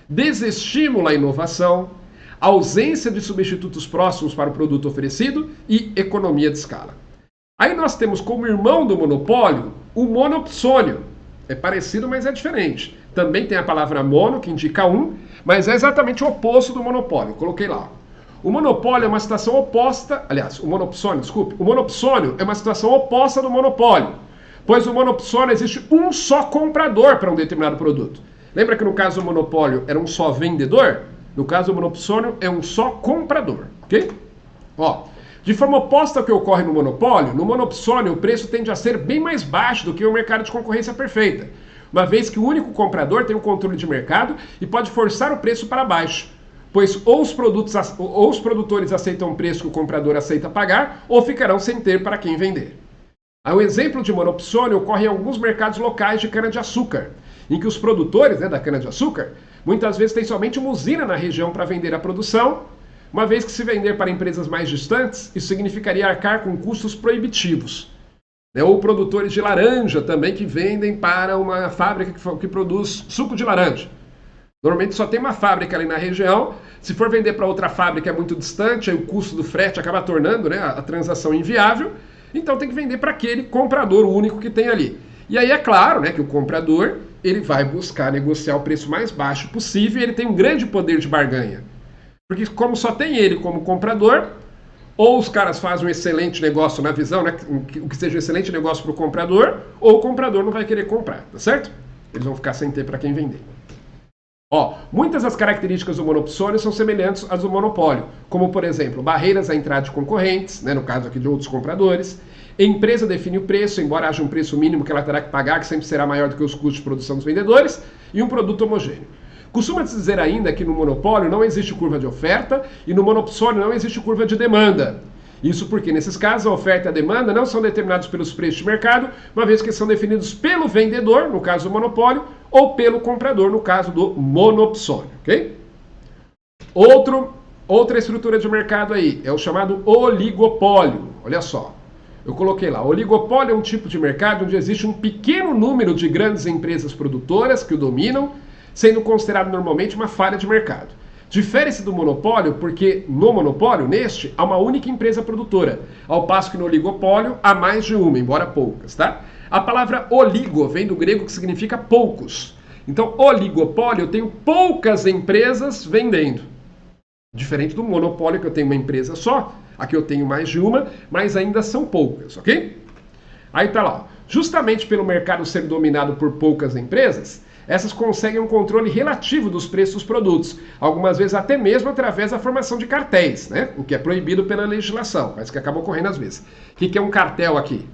desestímulo à inovação, ausência de substitutos próximos para o produto oferecido e economia de escala. Aí nós temos como irmão do monopólio o monopsônio. É parecido, mas é diferente. Também tem a palavra mono, que indica um, mas é exatamente o oposto do monopólio. Coloquei lá. O monopólio é uma situação oposta, aliás, o monopsônio é uma situação oposta do monopólio, pois no monopsônio existe um só comprador para um determinado produto. Lembra que no caso do monopólio era um só vendedor? No caso do monopsônio é um só comprador, ok? Ó, de forma oposta ao que ocorre no monopólio, no monopsônio o preço tende a ser bem mais baixo do que o mercado de concorrência perfeita, uma vez que o único comprador tem o controle de mercado e pode forçar o preço para baixo, pois ou os produtores aceitam o preço que o comprador aceita pagar, ou ficarão sem ter para quem vender. O exemplo de monopsônio ocorre em alguns mercados locais de cana-de-açúcar, em que os produtores da cana-de-açúcar muitas vezes têm somente uma usina na região para vender a produção, uma vez que se vender para empresas mais distantes, isso significaria arcar com custos proibitivos. Ou produtores de laranja também que vendem para uma fábrica que produz suco de laranja. Normalmente só tem uma fábrica ali na região, se for vender para outra fábrica é muito distante, aí o custo do frete acaba tornando a transação inviável, então tem que vender para aquele comprador único que tem ali. E aí é claro que o comprador ele vai buscar negociar o preço mais baixo possível e ele tem um grande poder de barganha. Porque como só tem ele como comprador, ou os caras fazem um excelente negócio na visão, o que seja um excelente negócio para o comprador, ou o comprador não vai querer comprar, tá certo? Eles vão ficar sem ter para quem vender. Muitas das características do monopsônio são semelhantes às do monopólio, como por exemplo, barreiras à entrada de concorrentes, no caso aqui de outros compradores, a empresa define o preço, embora haja um preço mínimo que ela terá que pagar, que sempre será maior do que os custos de produção dos vendedores, e um produto homogêneo. Costuma-se dizer ainda que no monopólio não existe curva de oferta e no monopsônio não existe curva de demanda. Isso porque, nesses casos, a oferta e a demanda não são determinados pelos preços de mercado, uma vez que são definidos pelo vendedor, no caso do monopólio, ou pelo comprador, no caso do monopsônio, ok? Outra estrutura de mercado aí é o chamado oligopólio. Olha só. Eu coloquei lá, oligopólio é um tipo de mercado onde existe um pequeno número de grandes empresas produtoras que o dominam, sendo considerado normalmente uma falha de mercado. Difere-se do monopólio porque no monopólio, neste, há uma única empresa produtora, ao passo que no oligopólio há mais de uma, embora poucas, tá? A palavra oligo vem do grego que significa poucos. Então, oligopólio, eu tenho poucas empresas vendendo. Diferente do monopólio, que eu tenho uma empresa só, aqui eu tenho mais de uma, mas ainda são poucas, ok? Aí tá lá, justamente pelo mercado ser dominado por poucas empresas, essas conseguem um controle relativo dos preços dos produtos, algumas vezes até mesmo através da formação de cartéis, né? O que é proibido pela legislação, mas que acaba ocorrendo às vezes. O que é um cartel aqui?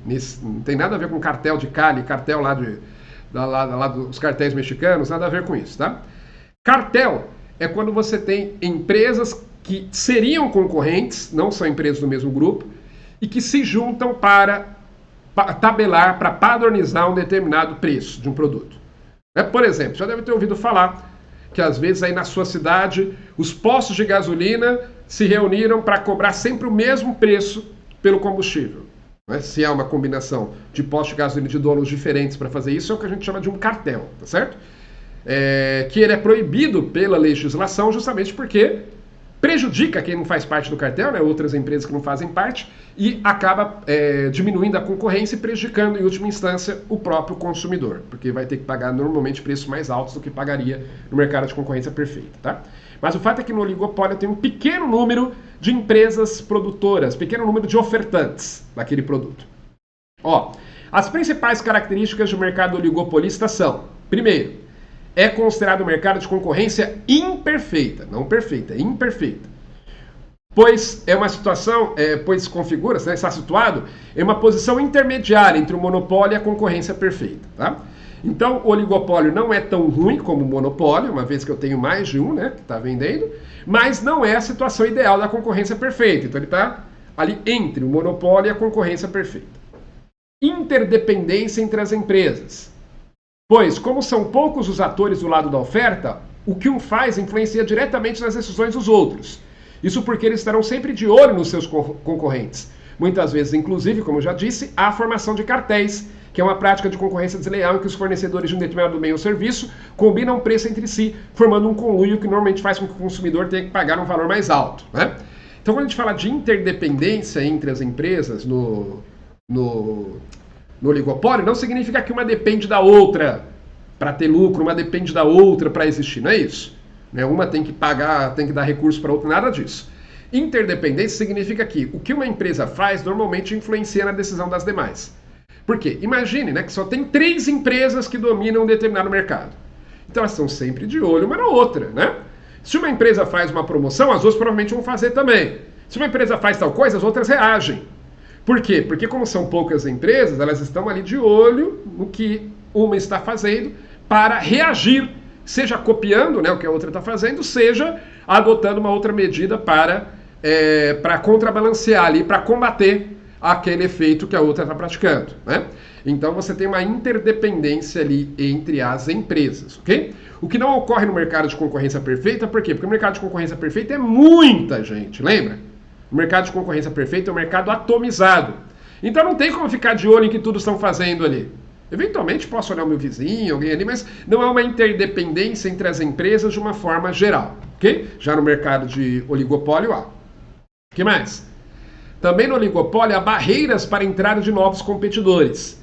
Não tem nada a ver com cartel de Cali, cartel lá dos cartéis mexicanos, nada a ver com isso, tá? Cartel é quando você tem empresas que seriam concorrentes, não são empresas do mesmo grupo, e que se juntam para tabelar, para padronizar um determinado preço de um produto. Por exemplo, já deve ter ouvido falar que às vezes aí na sua cidade os postos de gasolina se reuniram para cobrar sempre o mesmo preço pelo combustível. Se há uma combinação de postos de gasolina de donos diferentes para fazer isso, é o que a gente chama de um cartel, tá certo? Que ele é proibido pela legislação justamente porque prejudica quem não faz parte do cartel, né, outras empresas que não fazem parte, e acaba diminuindo a concorrência e prejudicando, em última instância, o próprio consumidor, porque vai ter que pagar normalmente preços mais altos do que pagaria no mercado de concorrência perfeita. Tá? Mas o fato é que no oligopólio tem um pequeno número de empresas produtoras, pequeno número de ofertantes daquele produto. As principais características do mercado oligopolista são, primeiro, é considerado um mercado de concorrência imperfeita, não perfeita, imperfeita. Pois é uma situação, pois configura, né, está situado em uma posição intermediária entre o monopólio e a concorrência perfeita. Tá? Então, o oligopólio não é tão ruim como o monopólio, uma vez que eu tenho mais de um, né, que está vendendo, mas não é a situação ideal da concorrência perfeita. Então, ele está ali entre o monopólio e a concorrência perfeita. Interdependência entre as empresas. Pois, como são poucos os atores do lado da oferta, o que um faz influencia diretamente nas decisões dos outros. Isso porque eles estarão sempre de olho nos seus concorrentes. Muitas vezes, inclusive, como eu já disse, há a formação de cartéis, que é uma prática de concorrência desleal em que os fornecedores de um determinado bem ou serviço combinam preço entre si, formando um conluio que normalmente faz com que o consumidor tenha que pagar um valor mais alto. Né? Então, quando a gente fala de interdependência entre as empresas no oligopólio, não significa que uma depende da outra para ter lucro, uma depende da outra para existir, não é isso? Uma tem que pagar, tem que dar recurso para outra, nada disso. Interdependência significa que o que uma empresa faz normalmente influencia na decisão das demais. Por quê? Imagine, né, que só tem 3 empresas que dominam um determinado mercado. Então elas estão sempre de olho uma na outra, né? Se uma empresa faz uma promoção, as outras provavelmente vão fazer também. Se uma empresa faz tal coisa, as outras reagem. Por quê? Porque como são poucas empresas, elas estão ali de olho no que uma está fazendo para reagir, seja copiando, né, o que a outra está fazendo, seja adotando uma outra medida para contrabalancear ali, para combater aquele efeito que a outra está praticando. Né? Então você tem uma interdependência ali entre as empresas, ok? O que não ocorre no mercado de concorrência perfeita, por quê? Porque o mercado de concorrência perfeita é muita gente, lembra? O mercado de concorrência perfeita é um mercado atomizado. Então não tem como ficar de olho em que tudo estão fazendo ali. Eventualmente posso olhar o meu vizinho, alguém ali, mas não é uma interdependência entre as empresas de uma forma geral, ok? Já no mercado de oligopólio há. O que mais? Também no oligopólio há barreiras para a entrada de novos competidores.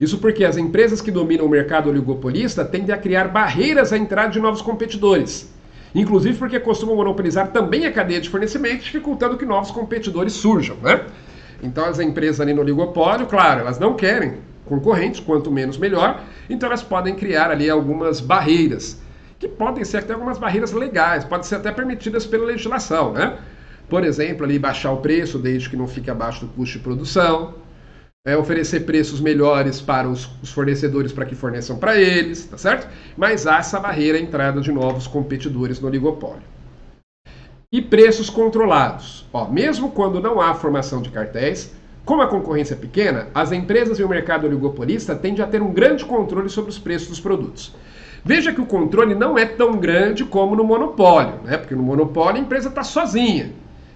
Isso porque as empresas que dominam o mercado oligopolista tendem a criar barreiras à entrada de novos competidores. Inclusive porque costumam monopolizar também a cadeia de fornecimento, dificultando que novos competidores surjam, né? Então as empresas ali no oligopólio, claro, elas não querem concorrentes, quanto menos melhor, então elas podem criar ali algumas barreiras, que podem ser até algumas barreiras legais, podem ser até permitidas pela legislação, né? Por exemplo, ali baixar o preço desde que não fique abaixo do custo de produção, oferecer preços melhores para os fornecedores para que forneçam para eles, tá certo? Mas há essa barreira à entrada de novos competidores no oligopólio. E preços controlados. Mesmo quando não há formação de cartéis, como a concorrência é pequena, as empresas e o mercado oligopolista tendem a ter um grande controle sobre os preços dos produtos. Veja que o controle não é tão grande como no monopólio, né? Porque no monopólio a empresa está sozinha.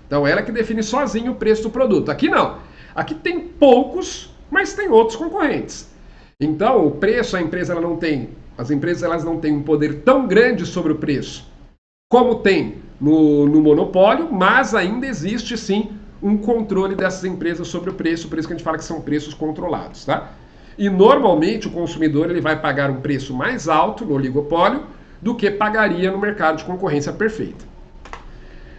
Então ela que define sozinha o preço do produto. Aqui não. Aqui tem poucos, mas tem outros concorrentes. Então, o preço, as empresas elas não têm um poder tão grande sobre o preço como tem no monopólio, mas ainda existe sim um controle dessas empresas sobre o preço, por isso que a gente fala que são preços controlados, tá? E normalmente o consumidor ele vai pagar um preço mais alto no oligopólio do que pagaria no mercado de concorrência perfeita.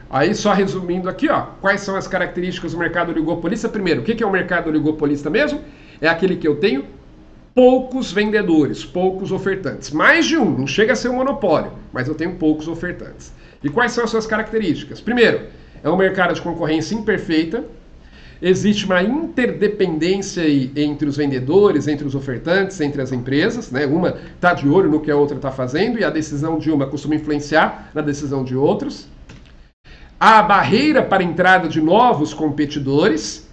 Aí só resumindo aqui, ó, quais são as características do mercado oligopolista? Primeiro, o que é o mercado oligopolista mesmo? É aquele que eu tenho poucos vendedores, poucos ofertantes. Mais de um, não chega a ser um monopólio, mas eu tenho poucos ofertantes. E quais são as suas características? Primeiro, é um mercado de concorrência imperfeita, existe uma interdependência entre os vendedores, entre os ofertantes, entre as empresas, né? Uma está de olho no que a outra está fazendo e a decisão de uma costuma influenciar na decisão de outros. Há a barreira para a entrada de novos competidores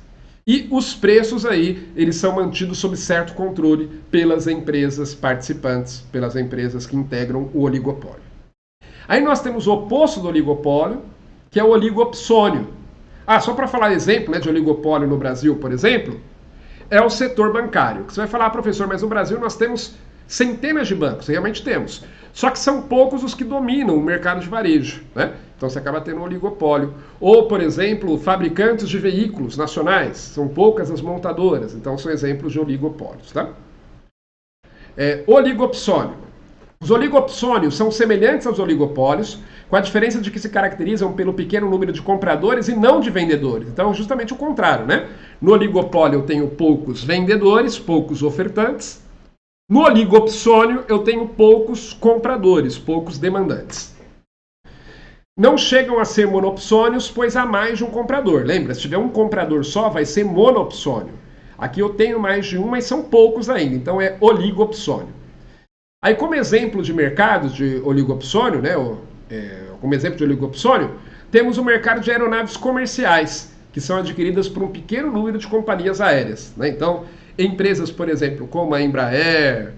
e os preços aí, eles são mantidos sob certo controle pelas empresas participantes, pelas empresas que integram o oligopólio. Aí nós temos o oposto do oligopólio, que é o oligopsônio. Só para falar exemplo, né, de oligopólio no Brasil, por exemplo, é o setor bancário. Você vai falar, professor, mas no Brasil nós temos centenas de bancos, realmente temos. Só que são poucos os que dominam o mercado de varejo, né? Então você acaba tendo um oligopólio. Ou, por exemplo, fabricantes de veículos nacionais, são poucas as montadoras, então são exemplos de oligopólios, tá? Oligopsônio. Os oligopsônios são semelhantes aos oligopólios, com a diferença de que se caracterizam pelo pequeno número de compradores e não de vendedores. Então, justamente o contrário, né? No oligopólio eu tenho poucos vendedores, poucos ofertantes. No oligopsônio eu tenho poucos compradores, poucos demandantes. Não chegam a ser monopsônios, pois há mais de um comprador. Lembra, se tiver um comprador só, vai ser monopsônio. Aqui eu tenho mais de um, mas são poucos ainda, então é oligopsônio. Aí, como exemplo de mercados de oligopsônio, né, como exemplo de oligopsônio, temos o mercado de aeronaves comerciais, que são adquiridas por um pequeno número de companhias aéreas, né? Então, empresas, por exemplo, como a Embraer,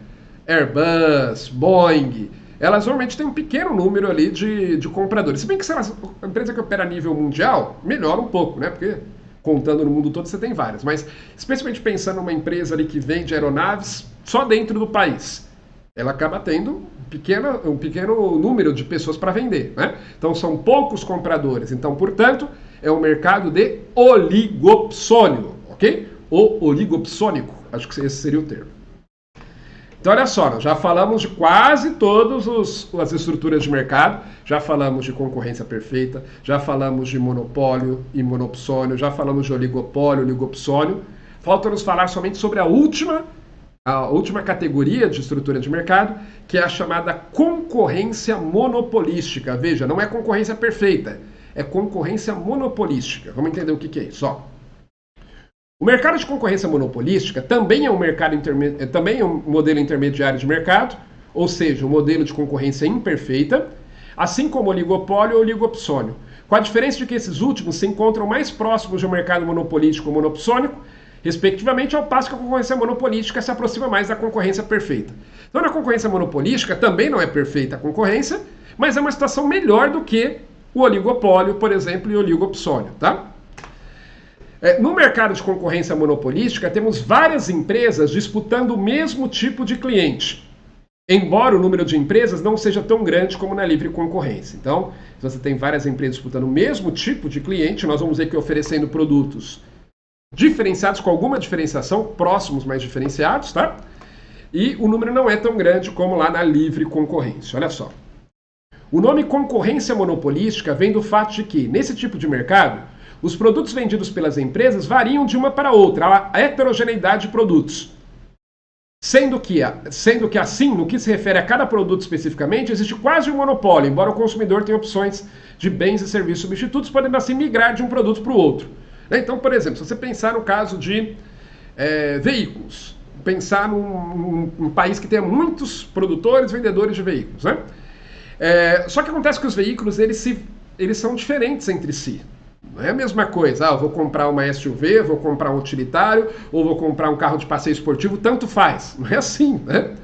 Airbus, Boeing, elas normalmente têm um pequeno número ali de compradores. Se bem que se elas, a empresa que opera a nível mundial, melhora um pouco, né? Porque contando no mundo todo você tem várias. Mas, especialmente pensando numa empresa ali que vende aeronaves só dentro do país, ela acaba tendo um pequeno número de pessoas para vender, né? Então são poucos compradores. Então, portanto, é um mercado de oligopsônio, ok? Ou oligopsônico, acho que esse seria o termo. Então, olha só, nós já falamos de quase todas as estruturas de mercado, já falamos de concorrência perfeita, já falamos de monopólio e monopsônio, já falamos de oligopólio, oligopsônio. Falta-nos falar somente sobre a última categoria de estrutura de mercado, que é a chamada concorrência monopolística. Veja, não é concorrência perfeita, é concorrência monopolística. Vamos entender o que é isso, ó. O mercado de concorrência monopolística também é um modelo intermediário de mercado, ou seja, um modelo de concorrência imperfeita, assim como o oligopólio ou oligopsônio, com a diferença de que esses últimos se encontram mais próximos de um mercado monopolístico ou monopsônico, respectivamente, ao passo que a concorrência monopolística se aproxima mais da concorrência perfeita. Então, na concorrência monopolística também não é perfeita a concorrência, mas é uma situação melhor do que o oligopólio, por exemplo, e o oligopsônio, tá? No mercado de concorrência monopolística, temos várias empresas disputando o mesmo tipo de cliente, embora o número de empresas não seja tão grande como na livre concorrência. Então, se você tem várias empresas disputando o mesmo tipo de cliente, nós vamos ver que oferecendo produtos diferenciados, com alguma diferenciação, próximos, mas diferenciados, tá? E o número não é tão grande como lá na livre concorrência. Olha só. O nome concorrência monopolística vem do fato de que, nesse tipo de mercado, os produtos vendidos pelas empresas variam de uma para outra, a heterogeneidade de produtos. Sendo que assim, no que se refere a cada produto especificamente, existe quase um monopólio, embora o consumidor tenha opções de bens e serviços substitutos, podendo assim migrar de um produto para o outro. Então, por exemplo, se você pensar no caso de veículos, pensar num país que tenha muitos produtores e vendedores de veículos, né? Só que acontece que os veículos eles são diferentes entre si. Não é a mesma coisa, eu vou comprar uma SUV, vou comprar um utilitário, ou vou comprar um carro de passeio esportivo, tanto faz. Não é assim, né?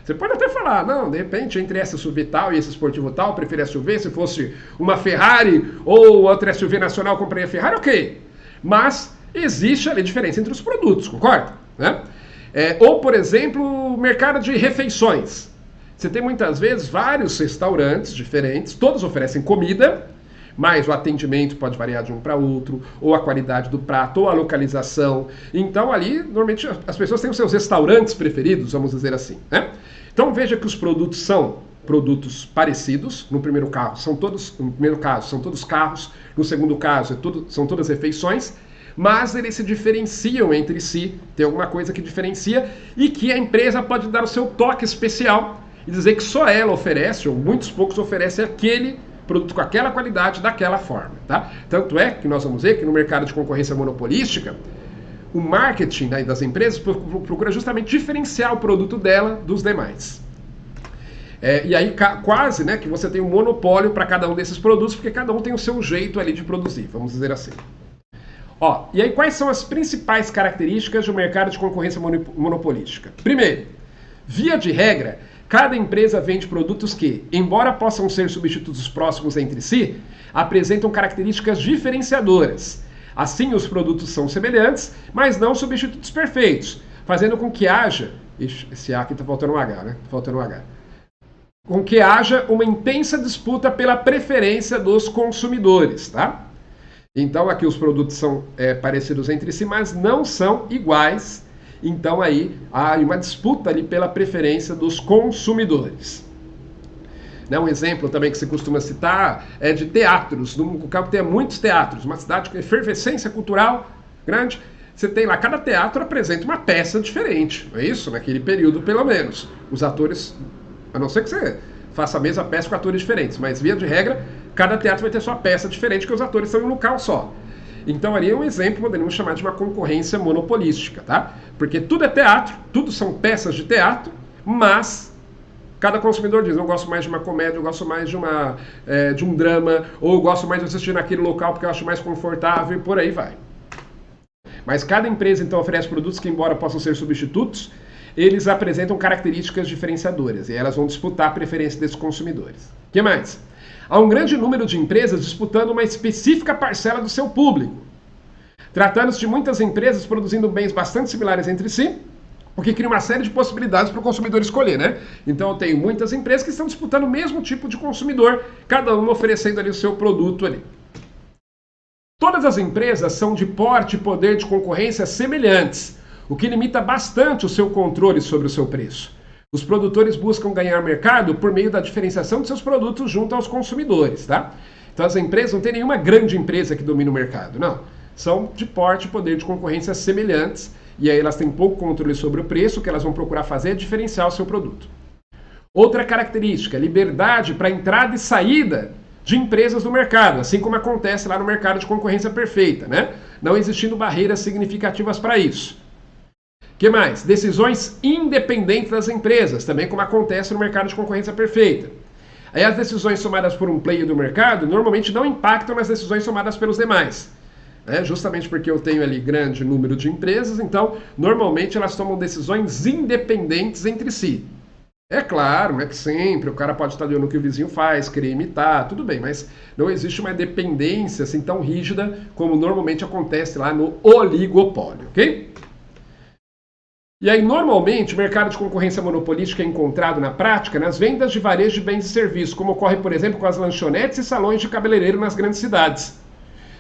Você pode até falar, não, de repente, entre essa SUV tal e esse esportivo tal, eu prefiro SUV, se fosse uma Ferrari ou outra SUV nacional, eu compraria Ferrari, ok. Mas existe ali diferença entre os produtos, concorda? Né? Ou, por exemplo, o mercado de refeições. Você tem muitas vezes vários restaurantes diferentes, todos oferecem comida, mas o atendimento pode variar de um para outro, ou a qualidade do prato, ou a localização. Então ali, normalmente, as pessoas têm os seus restaurantes preferidos, vamos dizer assim, né? Então veja que os produtos são produtos parecidos. No primeiro caso são todos carros, no segundo caso são todas refeições, mas eles se diferenciam entre si, tem alguma coisa que diferencia e que a empresa pode dar o seu toque especial e dizer que só ela oferece, ou muitos poucos oferecem aquele produto com aquela qualidade, daquela forma, tá? Tanto é que nós vamos ver que no mercado de concorrência monopolística, o marketing, né, das empresas procura justamente diferenciar o produto dela dos demais. E aí quase, né, que você tem um monopólio para cada um desses produtos, porque cada um tem o seu jeito ali de produzir, vamos dizer assim. E aí quais são as principais características do mercado de concorrência monopolística? Primeiro, via de regra, cada empresa vende produtos que, embora possam ser substitutos próximos entre si, apresentam características diferenciadoras. Assim, os produtos são semelhantes, mas não substitutos perfeitos, fazendo com que haja... Esse A aqui está faltando um H, né? Faltando um H. Com que haja uma intensa disputa pela preferência dos consumidores, tá? Então, aqui os produtos são parecidos entre si, mas não são iguais. Então, aí há uma disputa ali pela preferência dos consumidores. Um exemplo também que se costuma citar é de teatros. No local que tem muitos teatros, uma cidade com efervescência cultural grande, você tem lá, cada teatro apresenta uma peça diferente, não é isso? Naquele período, pelo menos. Os atores, a não ser que você faça a mesma peça com atores diferentes, mas via de regra, cada teatro vai ter sua peça diferente, porque os atores estão em um local só. Então ali é um exemplo, poderíamos chamar de uma concorrência monopolística, tá? Porque tudo é teatro, tudo são peças de teatro, mas cada consumidor diz, eu gosto mais de uma comédia, eu gosto mais de um drama, ou eu gosto mais de assistir naquele local porque eu acho mais confortável, e por aí vai. Mas cada empresa então oferece produtos que, embora possam ser substitutos, eles apresentam características diferenciadoras, e elas vão disputar a preferência desses consumidores. O que mais? Há um grande número de empresas disputando uma específica parcela do seu público. Tratando-se de muitas empresas produzindo bens bastante similares entre si, o que cria uma série de possibilidades para o consumidor escolher, né? Então eu tenho muitas empresas que estão disputando o mesmo tipo de consumidor, cada uma oferecendo ali o seu produto ali. Todas as empresas são de porte e poder de concorrência semelhantes, o que limita bastante o seu controle sobre o seu preço. Os produtores buscam ganhar mercado por meio da diferenciação de seus produtos junto aos consumidores, tá? Então as empresas não tem nenhuma grande empresa que domina o mercado, não. São de porte e poder de concorrência semelhantes, e aí elas têm pouco controle sobre o preço, o que elas vão procurar fazer é diferenciar o seu produto. Outra característica, liberdade para entrada e saída de empresas no mercado, assim como acontece lá no mercado de concorrência perfeita, né? Não existindo barreiras significativas para isso. O que mais? Decisões independentes das empresas, também como acontece no mercado de concorrência perfeita. Aí as decisões tomadas por um player do mercado normalmente não impactam nas decisões tomadas pelos demais. Justamente porque eu tenho ali grande número de empresas, então normalmente elas tomam decisões independentes entre si. É claro, não é que sempre o cara pode estar de olho no que o vizinho faz, querer imitar, tudo bem, mas não existe uma dependência assim tão rígida como normalmente acontece lá no oligopólio, ok? E aí, normalmente, o mercado de concorrência monopolística é encontrado na prática nas vendas de varejo de bens e serviços, como ocorre, por exemplo, com as lanchonetes e salões de cabeleireiro nas grandes cidades,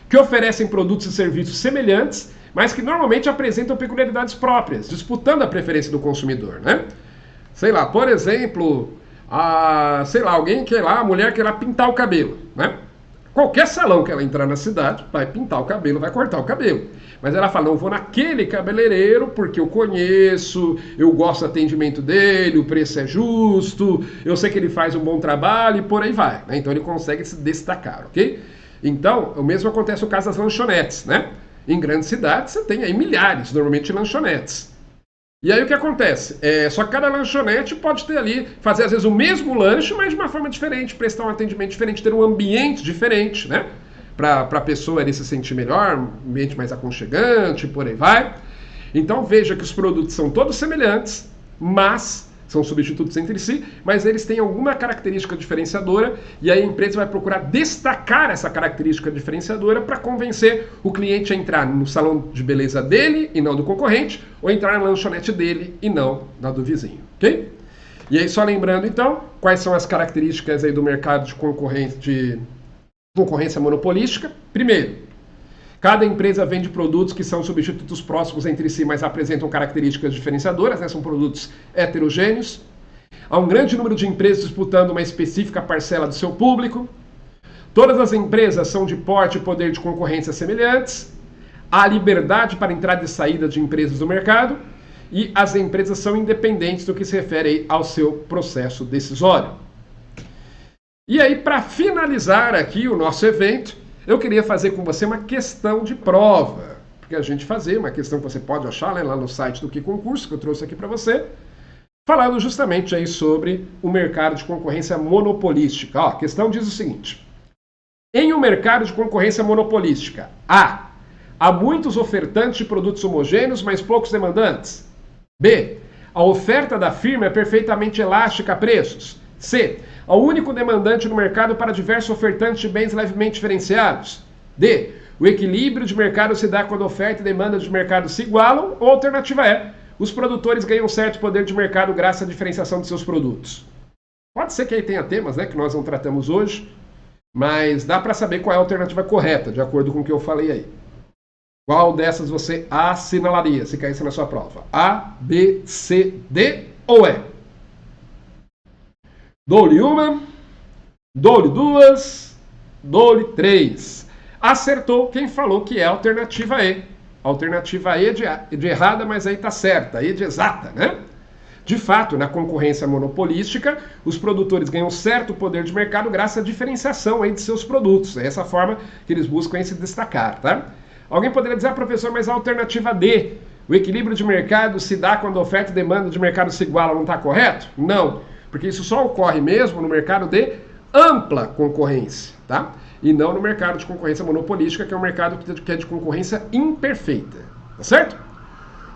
que oferecem produtos e serviços semelhantes, mas que normalmente apresentam peculiaridades próprias, disputando a preferência do consumidor, né? Sei lá, por exemplo, alguém quer lá, a mulher quer lá pintar o cabelo, né? Qualquer salão que ela entrar na cidade vai pintar o cabelo, vai cortar o cabelo. Mas ela fala, não, eu vou naquele cabeleireiro porque eu conheço, eu gosto do atendimento dele, o preço é justo, eu sei que ele faz um bom trabalho e por aí vai, né? Então ele consegue se destacar, ok? Então, o mesmo acontece no caso das lanchonetes, né? Em grandes cidades você tem aí milhares, normalmente, de lanchonetes. E aí o que acontece? Só que cada lanchonete pode ter ali, fazer às vezes o mesmo lanche, mas de uma forma diferente, prestar um atendimento diferente, ter um ambiente diferente, né? Para a pessoa ali se sentir melhor, um ambiente mais aconchegante, por aí vai. Então veja que os produtos são todos semelhantes, mas são substitutos entre si, mas eles têm alguma característica diferenciadora e aí a empresa vai procurar destacar essa característica diferenciadora para convencer o cliente a entrar no salão de beleza dele e não do concorrente, ou entrar na lanchonete dele e não na do vizinho, ok? E aí só lembrando então, quais são as características aí do mercado de concorrência monopolística. Primeiro, cada empresa vende produtos que são substitutos próximos entre si, mas apresentam características diferenciadoras, né? São produtos heterogêneos. Há um grande número de empresas disputando uma específica parcela do seu público. Todas as empresas são de porte e poder de concorrência semelhantes. Há liberdade para entrada e saída de empresas do mercado. E as empresas são independentes do que se refere ao seu processo decisório. E aí, para finalizar aqui o nosso evento, eu queria fazer com você uma questão de prova. Porque a gente fazer uma questão que você pode achar, né, lá no site do Que Concurso, que eu trouxe aqui para você, falando justamente aí sobre o mercado de concorrência monopolística. Ó, a questão diz o seguinte: em um mercado de concorrência monopolística, há muitos ofertantes de produtos homogêneos, mas poucos demandantes. B, a oferta da firma é perfeitamente elástica a preços. C, há um único demandante no mercado para diversos ofertantes de bens levemente diferenciados. D, o equilíbrio de mercado se dá quando a oferta e demanda de mercado se igualam. Ou alternativa E, os produtores ganham certo poder de mercado graças à diferenciação de seus produtos. Pode ser que aí tenha temas, né, que nós não tratamos hoje, mas dá para saber qual é a alternativa correta, de acordo com o que eu falei aí. Qual dessas você assinalaria se caísse na sua prova? A, B, C, D ou E? Dou-lhe uma, dou-lhe duas, dou-lhe três. Acertou quem falou que é a alternativa E. Alternativa E de errada, mas aí tá certa, E de exata, né? De fato, na concorrência monopolística, os produtores ganham certo poder de mercado graças à diferenciação aí de seus produtos. É essa forma que eles buscam se destacar, tá? Alguém poderia dizer, professor, mas a alternativa D, o equilíbrio de mercado se dá quando a oferta e demanda de mercado se igualam, não está correto? Não, porque isso só ocorre mesmo no mercado de ampla concorrência, tá? E não no mercado de concorrência monopolística, que é um mercado que é de concorrência imperfeita, tá certo?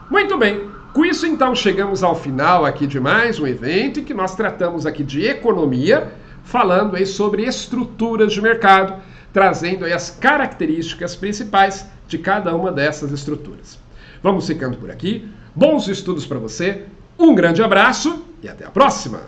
Muito bem, com isso então chegamos ao final aqui de mais um evento em que nós tratamos aqui de economia, falando aí sobre estruturas de mercado, trazendo aí as características principais de cada uma dessas estruturas. Vamos ficando por aqui. Bons estudos para você, um grande abraço e até a próxima!